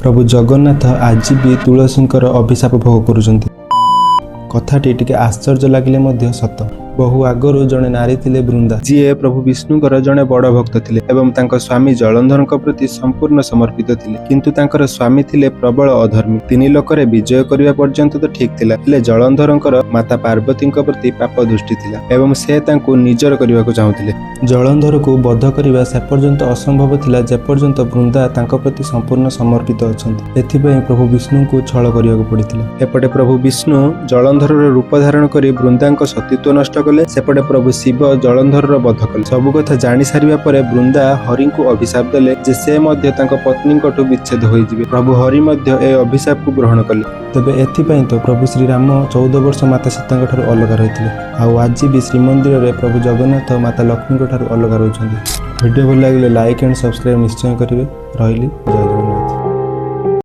प्रभु जगन्नाथ आज भी तुलसींकर अभिशाप भोग करुछन्ति। कथाटी टिके आश्चर्य लगिले सत। बहु आगरू जड़े नारी थिले वृंदा, जी प्रभु विष्णुकर जड़े बड़ भक्त थिले एवं तांको स्वामी जलंधर प्रति संपूर्ण समर्पित थिले। किंतु तांकर स्वामी थिले प्रबल अधर्मी। तीन लोकरे विजय करिवा पर्यंत तो ठीक थिला, हेले जलंधरंकर माता पार्वती प्रति पाप दृष्टि थिला एवं से तांको निजर करिवा को चाहुथिले। जलंधर को बध करिवा से पर्यंत असंभव थिला जे पर्यंत वृंदा तांको प्रति संपूर्ण समर्पित अछंती। एथिपय प्रभु विष्णु को छळ करिवा को पड़िथिला। एपटे प्रभु विष्णु जलंधर रूप धारण करी वृंदांक सतीत्व नष्ट कले, सेपटे प्रभु शिव जलंधर वध कले। सबु कथा जानी सारिबा परे वृंदा हरि को अभिशाप देले जे से मध्य तांको पत्नी ठू विच्छेद होई जिवे। प्रभु हरि मध्य ए अभिशाप को ग्रहण कले। तबे एथिपय तो प्रभु श्री राम 14 वर्ष माता सीता ठारू अलग रहिथिले। आउ आज भी श्रीमंदिर रे प्रभु जगन्नाथ माता लक्ष्मी ठारू अलग रहउछन्ति। वीडियो भल लागिले लाइक एंड सब्सक्राइब निश्चय करिवे। रहिली जय जगन्नाथ।